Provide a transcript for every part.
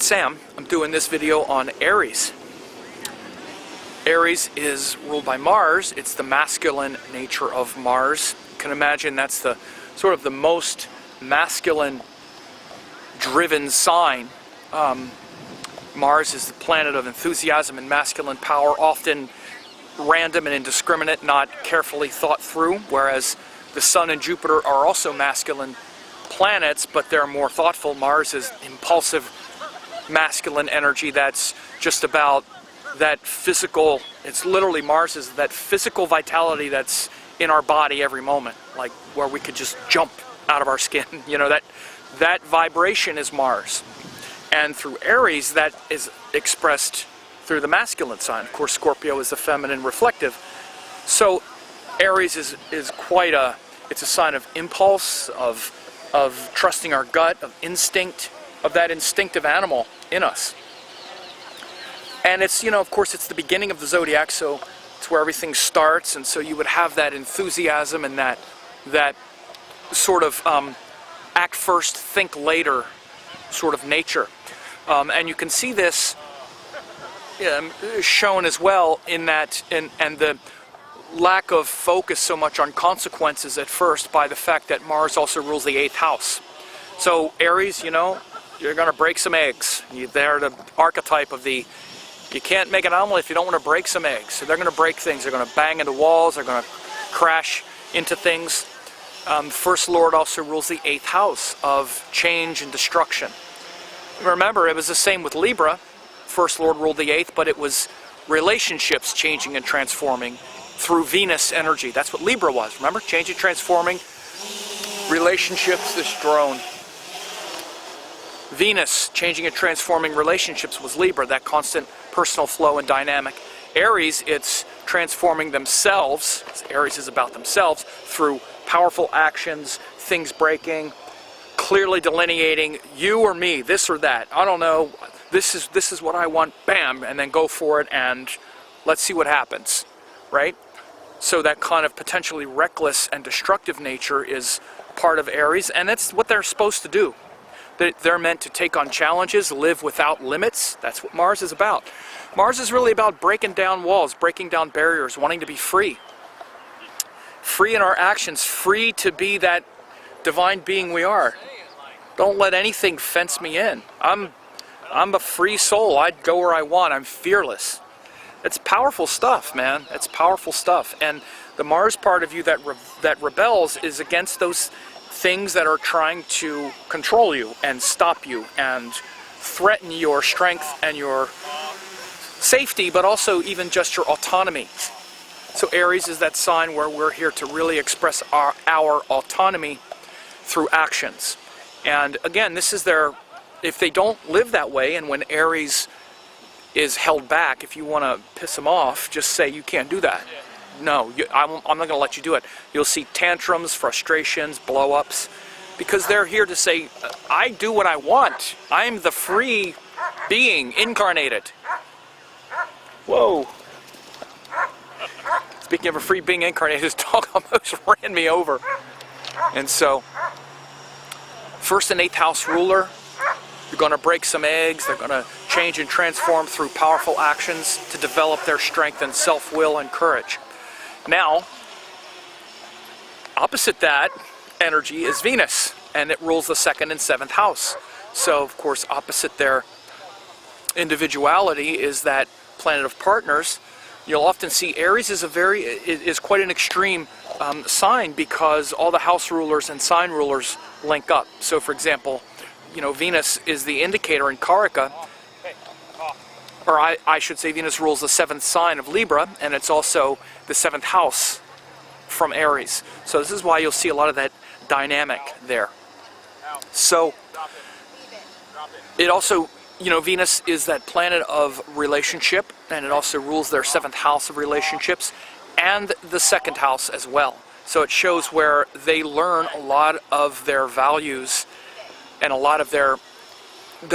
it's Sam. I'm doing this video on Aries. Aries is ruled by Mars. It's the masculine nature of Mars. You can imagine that's the sort of the most masculine driven sign. Mars is the planet of enthusiasm and masculine power, often random and indiscriminate, not carefully thought through, whereas the Sun and Jupiter are also masculine planets, but they're more thoughtful. Mars is impulsive, masculine energy that's just about that physical, it's literally Mars is that physical vitality that's in our body every moment, like where we could just jump out of our skin. You know, that vibration is Mars. And through Aries, that is expressed through the masculine sign. Of course, Scorpio is the feminine reflective. So Aries is quite a, it's a sign of impulse, of trusting our gut, of instinct, of that instinctive animal in us. And it's, you know, of course, it's the beginning of the Zodiac, so it's where everything starts, and so you would have that enthusiasm and that sort of act first, think later sort of nature. And you can see this shown as well in that, and the lack of focus so much on consequences at first by the fact that Mars also rules the 8th house. So Aries, you know, you're going to break some eggs. They're the archetype of the, you can't make an omelet if you don't want to break some eggs. So they're going to break things. They're going to bang into walls. They're going to crash into things. First Lord also rules the 8th house of change and destruction. Remember, it was the same with Libra. First Lord ruled the 8th, but it was relationships changing and transforming through Venus energy. That's what Libra was. Remember? Changing, transforming, relationships, this drone. Venus, changing and transforming relationships, was Libra, that constant personal flow and dynamic. Aries, it's transforming themselves. Aries is about themselves through powerful actions, things breaking, clearly delineating you or me, this or that. I don't know. This is what I want. Bam, and then go for it, and let's see what happens. Right? So that kind of potentially reckless and destructive nature is part of Aries, and that's what they're supposed to do. They're meant to take on challenges, live without limits. That's what Mars is about. Mars is really about breaking down walls, breaking down barriers, wanting to be free. Free in our actions, free to be that divine being we are. Don't let anything fence me in. I'm a free soul. I'd go where I want. I'm fearless. It's powerful stuff, man. It's powerful stuff. And the Mars part of you that rebels is against those things that are trying to control you and stop you and threaten your strength and your safety, but also even just your autonomy. So Aries is that sign where we're here to really express our autonomy through actions. And again, this is their, if they don't live that way, and when Aries is held back, if you want to piss them off, just say you can't do that. No, I'm not going to let you do it. You'll see tantrums, frustrations, blow-ups, because they're here to say, I do what I want. I'm the free being incarnated. Whoa. Speaking of a free being incarnated, this dog almost ran me over. And so, 1st and 8th house ruler, they're going to break some eggs. They're going to change and transform through powerful actions to develop their strength and self-will and courage. Now, opposite that energy is Venus, and it rules the 2nd and 7th house. So, of course, opposite their individuality is that planet of partners. You'll often see Aries is quite an extreme sign, because all the house rulers and sign rulers link up. So, for example, you know, Venus is the indicator in Karaka, or I should say Venus rules the 7th sign of Libra, and it's also the 7th house from Aries. So this is why you'll see a lot of that dynamic there. So it also, you know, Venus is that planet of relationship, and it also rules their 7th house of relationships and the 2nd house as well. So it shows where they learn a lot of their values, and a lot of their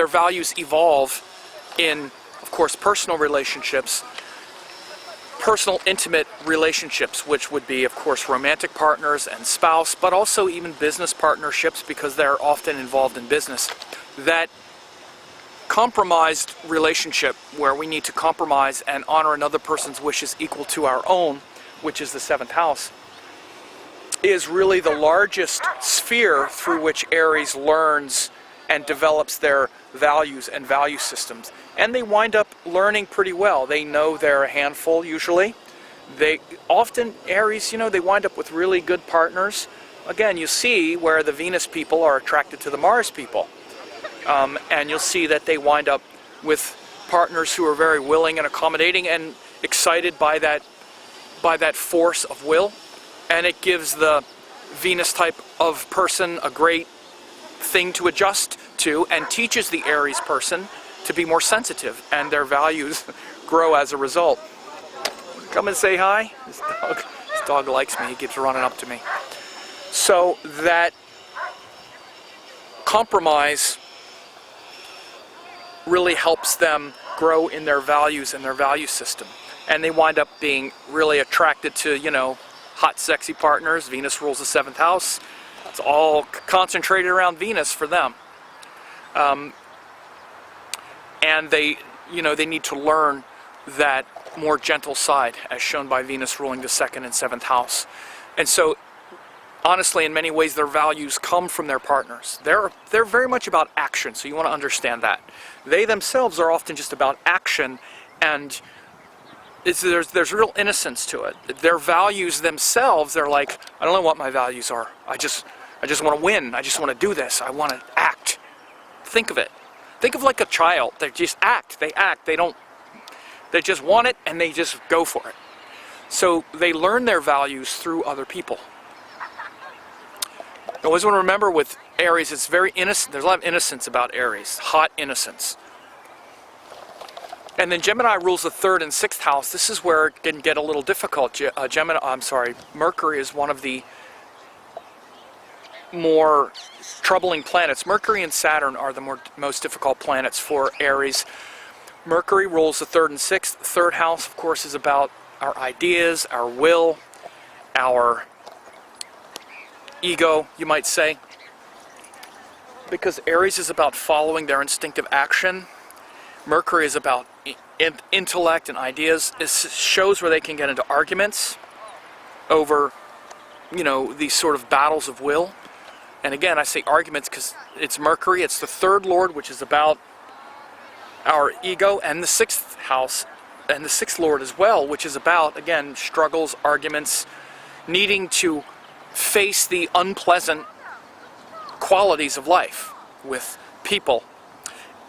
values evolve in, of course, personal relationships, personal intimate relationships, which would be, of course, romantic partners and spouse, but also even business partnerships, because they're often involved in business, that compromised relationship where we need to compromise and honor another person's wishes equal to our own, which is the 7th house, is really the largest sphere through which Aries learns and develops their values and value systems. And they wind up learning pretty well. They know they're a handful usually. They often, Aries, they wind up with really good partners. Again, you see where the Venus people are attracted to the Mars people. And you'll see that they wind up with partners who are very willing and accommodating and excited by that force of will. And it gives the Venus type of person a great thing to adjust to, and teaches the Aries person to be more sensitive, and their values grow as a result. Come and say hi. This dog likes me. He keeps running up to me. So that compromise really helps them grow in their values and their value system. And they wind up being really attracted to, hot, sexy partners. Venus rules the 7th house. It's all concentrated around Venus for them. And they need to learn that more gentle side, as shown by Venus ruling the 2nd and 7th house. And so, honestly, in many ways, their values come from their partners. They're very much about action, so you want to understand that. They themselves are often just about action, and there's real innocence to it. Their values themselves, they're like, I don't know what my values are. I just want to win. I just want to do this. I want to act. Think of it. Think of like a child. They just act. They act. They just want it, and they just go for it. So they learn their values through other people. I always want to remember with Aries, it's very innocent. There's a lot of innocence about Aries. Hot innocence. And then Gemini rules the 3rd and 6th house. This is where it can get a little difficult. Mercury is one of the more troubling planets. Mercury and Saturn are the most difficult planets for Aries. Mercury rules the 3rd and 6th. The 3rd house, of course, is about our ideas, our will, our ego, you might say. Because Aries is about following their instinctive action. Mercury is about intellect and ideas. It shows where they can get into arguments over, these sort of battles of will. And again, I say arguments because it's Mercury. It's the 3rd lord, which is about our ego, and the 6th house, and the 6th lord as well, which is about, again, struggles, arguments, needing to face the unpleasant qualities of life with people.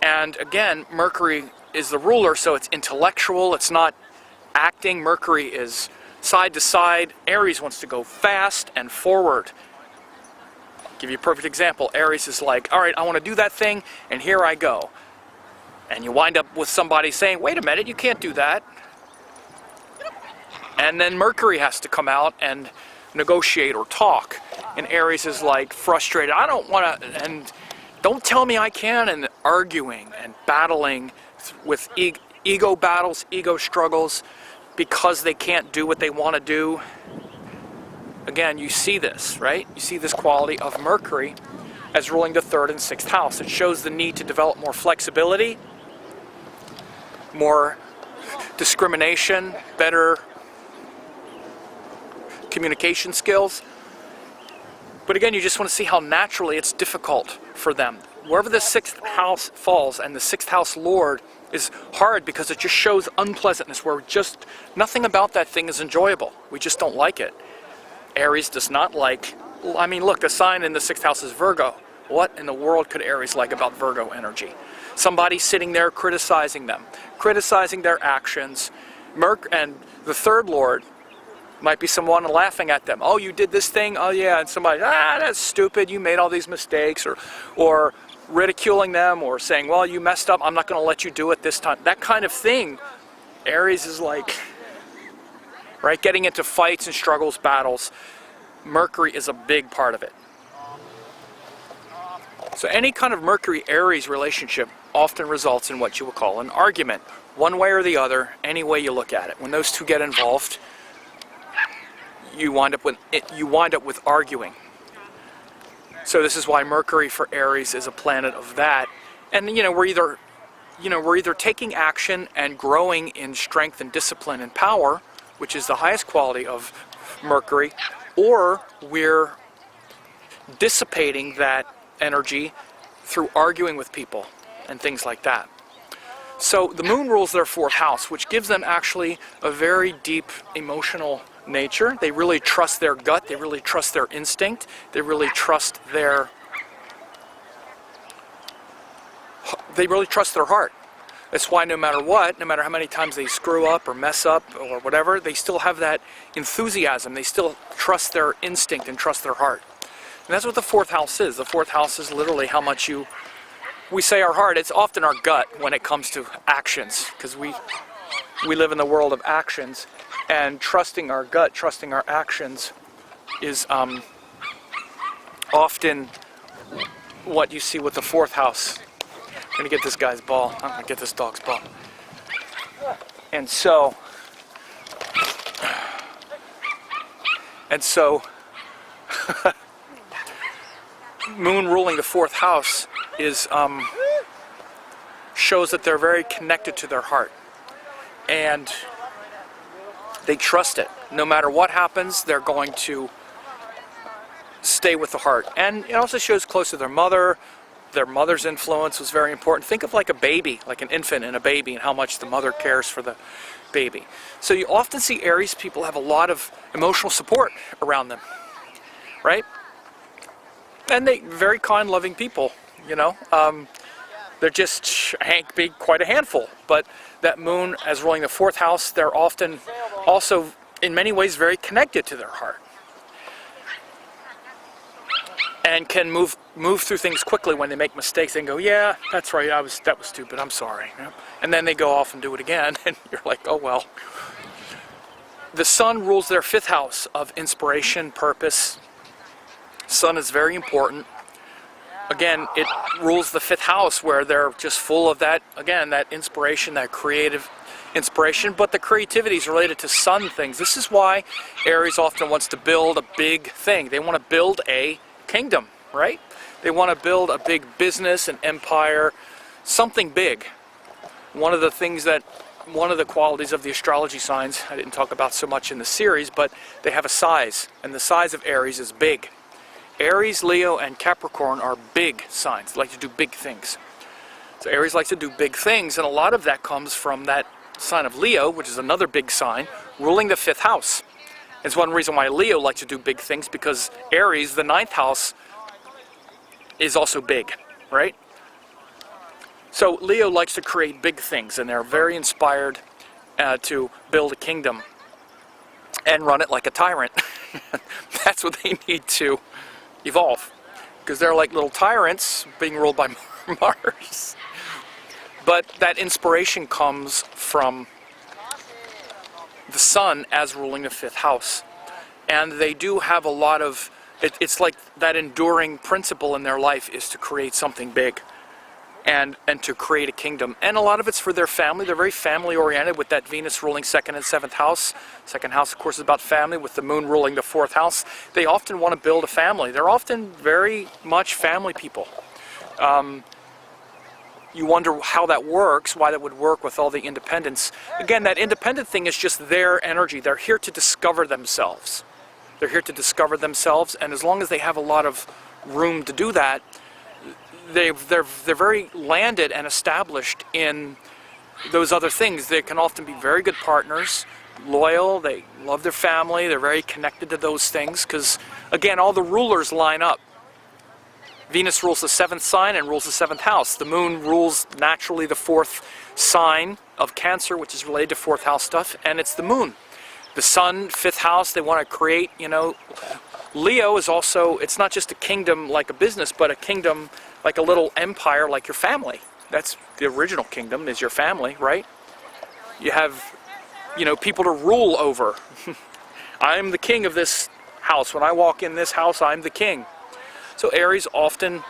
And again, Mercury is the ruler, so it's intellectual, it's not acting. Mercury is side to side. Aries wants to go fast and forward. I'll give you a perfect example. Aries is like, all right, I want to do that thing, and here I go. And you wind up with somebody saying, wait a minute, you can't do that. And then Mercury has to come out and negotiate or talk. And Aries is like frustrated. I don't want to, and don't tell me I can, and arguing and battling with ego battles, ego struggles, because they can't do what they want to do. Again, you see this, right? You see this quality of Mercury as ruling the 3rd and 6th house. It shows the need to develop more flexibility, more discrimination, better communication skills. But again, you just want to see how naturally it's difficult for them. Wherever the 6th house falls, and the 6th house lord is hard because it just shows unpleasantness, where just nothing about that thing is enjoyable. We just don't like it. Aries does not like, look, the sign in the 6th house is Virgo. What in the world could Aries like about Virgo energy? Somebody sitting there criticizing them, criticizing their actions. And the 3rd lord might be someone laughing at them. Oh, you did this thing? Oh, yeah. And somebody, that's stupid. You made all these mistakes. Or ridiculing them, or saying, well, you messed up. I'm not going to let you do it this time. That kind of thing. Aries is like, right, getting into fights and struggles, battles. Mercury is a big part of it. So any kind of Mercury-Aries relationship often results in what you would call an argument. One way or the other, any way you look at it. When those two get involved, you wind up with arguing. So this is why Mercury for Aries is a planet of that. And we're either we're either taking action and growing in strength and discipline and power, which is the highest quality of Mercury, or we're dissipating that energy through arguing with people and things like that. So the moon rules their fourth house, which gives them actually a very deep emotional nature. They really trust their gut, they really trust their instinct, they really trust their heart. That's why no matter what, no matter how many times they screw up or mess up or whatever, they still have that enthusiasm. They still trust their instinct and trust their heart. And that's what the fourth house is. The fourth house is literally how much we say our heart. It's often our gut when it comes to actions, because we live in the world of actions, and trusting our gut, trusting our actions is often what you see with the fourth house. I'm going to get this guy's ball. I'm going to get this dog's ball. And so moon ruling the fourth house is shows that they're very connected to their heart, and they trust it. No matter what happens, they're going to stay with the heart. And it also shows close to their mother. Their mother's influence was very important. Think of like a baby, like an infant and a baby, and how much the mother cares for the baby. So you often see Aries people have a lot of emotional support around them, right? And they very kind, loving people, they're just quite a handful. But that moon, as ruling the fourth house, they're often also, in many ways, very connected to their heart, and can move through things quickly when they make mistakes. They can go, yeah, that's right, that was stupid, I'm sorry. And then they go off and do it again, and you're like, oh well. The sun rules their fifth house of inspiration, purpose. Sun is very important. Again, it rules the fifth house, where they're just full of that, again, that inspiration, that creative inspiration, but the creativity is related to sun things. This is why Aries often wants to build a big thing. They want to build a kingdom, right? They want to build a big business, an empire, something big. One of the qualities of the astrology signs, I didn't talk about so much in the series, but they have a size, and the size of Aries is big. Aries, Leo, and Capricorn are big signs. They like to do big things. So Aries likes to do big things, and a lot of that comes from that sign of Leo, which is another big sign, ruling the fifth house. It's one reason why Leo likes to do big things, because Aries, the ninth house, is also big, right? So Leo likes to create big things, and they're very inspired to build a kingdom and run it like a tyrant. That's what they need to evolve, because they're like little tyrants being ruled by Mars. But that inspiration comes from the sun as ruling the fifth house, and they do have a lot of it's like that enduring principle in their life is to create something big and to create a kingdom. And a lot of it's for their family. They're very family oriented, with that Venus ruling second and seventh house. Second house, of course, is about family, with the moon ruling the fourth house. They often want to build a family. They're often very much family people. You wonder how that works, why that would work with all the independence. Again, that independent thing is just their energy. They're here to discover themselves. They're here to discover themselves, and as long as they have a lot of room to do that, they're very landed and established in those other things. They can often be very good partners, loyal, they love their family, they're very connected to those things, because, again, all the rulers line up. Venus rules the seventh sign and rules the seventh house. The moon rules naturally the fourth sign of Cancer, which is related to fourth house stuff, and it's the moon. The sun, fifth house, they want to create, Leo is also, it's not just a kingdom like a business, but a kingdom like a little empire, like your family. That's the original kingdom, is your family, right? You have, people to rule over. I'm the king of this house. When I walk in this house, I'm the king. So Aries often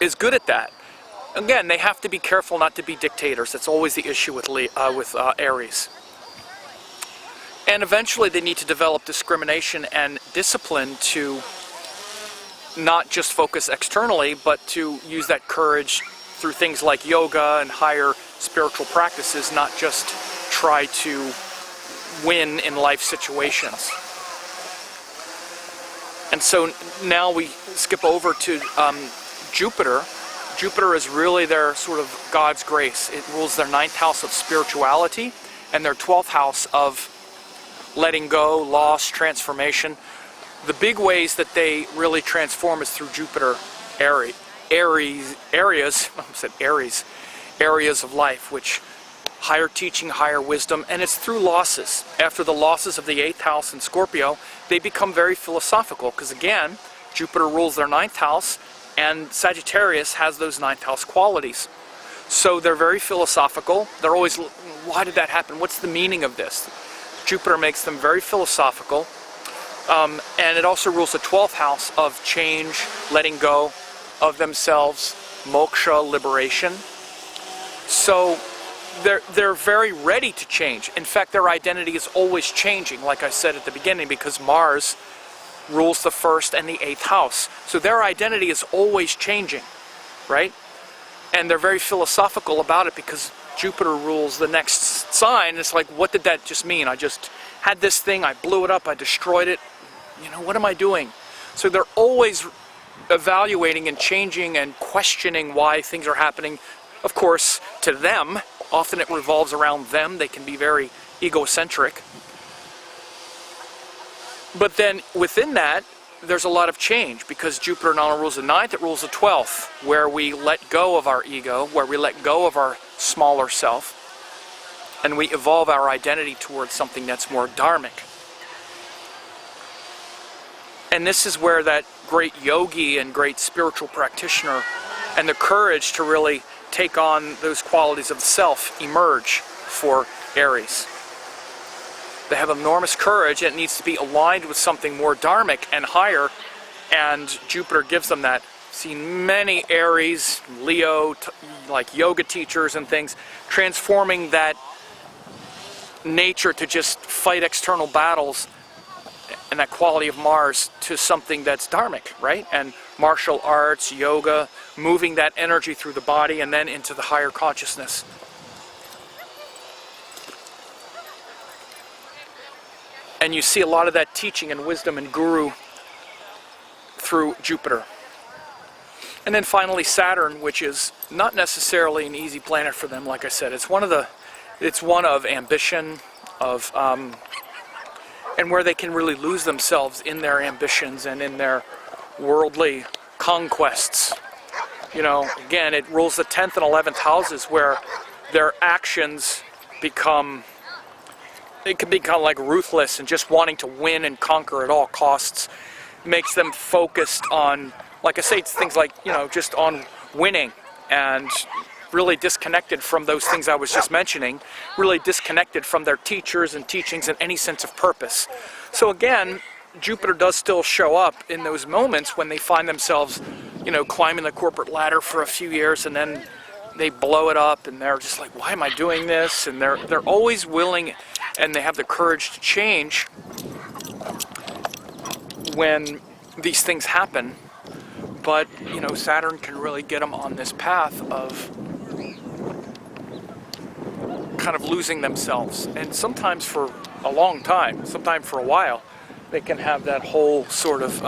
is good at that. Again, they have to be careful not to be dictators. That's always the issue with Aries. And eventually they need to develop discrimination and discipline to not just focus externally, but to use that courage through things like yoga and higher spiritual practices, not just try to win in life situations. And so now we skip over to Jupiter. Jupiter is really their sort of God's grace. It rules their 9th house of spirituality and their 12th house of letting go, loss, transformation. The big ways that they really transform is through Jupiter areas of life, which higher teaching, higher wisdom, and it's through losses. After the losses of the 8th house in Scorpio, they become very philosophical, because again, Jupiter rules their 9th house, and Sagittarius has those 9th house qualities. So they're very philosophical. They're always, why did that happen? What's the meaning of this? Jupiter makes them very philosophical. And it also rules the 12th house of change, letting go of themselves, moksha, liberation. So they're very ready to change. In fact, their identity is always changing, like I said at the beginning, because Mars rules the 1st and the 8th house. So their identity is always changing, right? And they're very philosophical about it because Jupiter rules the next sign. It's like, what did that just mean? I just had this thing, I blew it up, I destroyed it. You know, what am I doing? So they're always evaluating and changing and questioning why things are happening. Of course, to them, often it revolves around them. They can be very egocentric. But then within that, there's a lot of change, because Jupiter not only rules the 9th, it rules the 12th, where we let go of our ego, where we let go of our smaller self, and we evolve our identity towards something that's more dharmic. And this is where that great yogi and great spiritual practitioner and the courage to really take on those qualities of the self emerge for Aries. They have enormous courage, and it needs to be aligned with something more dharmic and higher, and Jupiter gives them that. I've seen many Aries, Leo, like yoga teachers and things, transforming that nature to just fight external battles and that quality of Mars to something that's dharmic, right? And martial arts, yoga, moving that energy through the body and then into the higher consciousness. And you see a lot of that teaching and wisdom and guru through Jupiter. And then finally Saturn, which is not necessarily an easy planet for them. Like I said, it's one of ambition, of and where they can really lose themselves in their ambitions and in their worldly conquests. You know, again, it rules the 10th and 11th houses, where their actions become like ruthless and just wanting to win and conquer at all costs. Makes them focused on, like I say, it's things like, you know, just on winning, and really disconnected from those things I was just mentioning, really disconnected from their teachers and teachings and any sense of purpose. So again, Jupiter does still show up in those moments when they find themselves, you know, climbing the corporate ladder for a few years, and then they blow it up, and they're just like, why am I doing this? And they're always willing, and they have the courage to change when these things happen. But, you know, Saturn can really get them on this path of kind of losing themselves. And sometimes for a long time, sometimes for a while, they can have that whole sort of,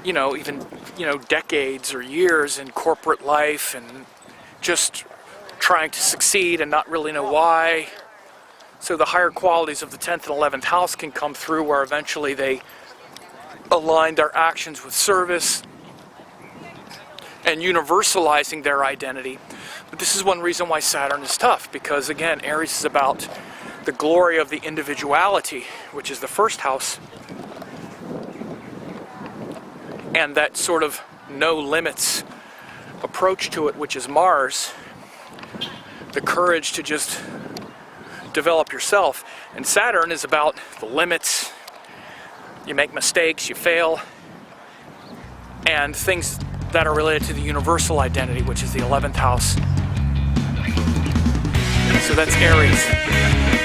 you know, even, you know, decades or years in corporate life and just trying to succeed and not really know why. So the higher qualities of the 10th and 11th house can come through, where eventually they align their actions with service and universalizing their identity. But this is one reason why Saturn is tough, because again, Aries is about the glory of the individuality, which is the 1st house, and that sort of no limits approach to it, which is Mars, the courage to just develop yourself. And Saturn is about the limits. You make mistakes, you fail, and things that are related to the universal identity, which is the 11th house. So that's Aries.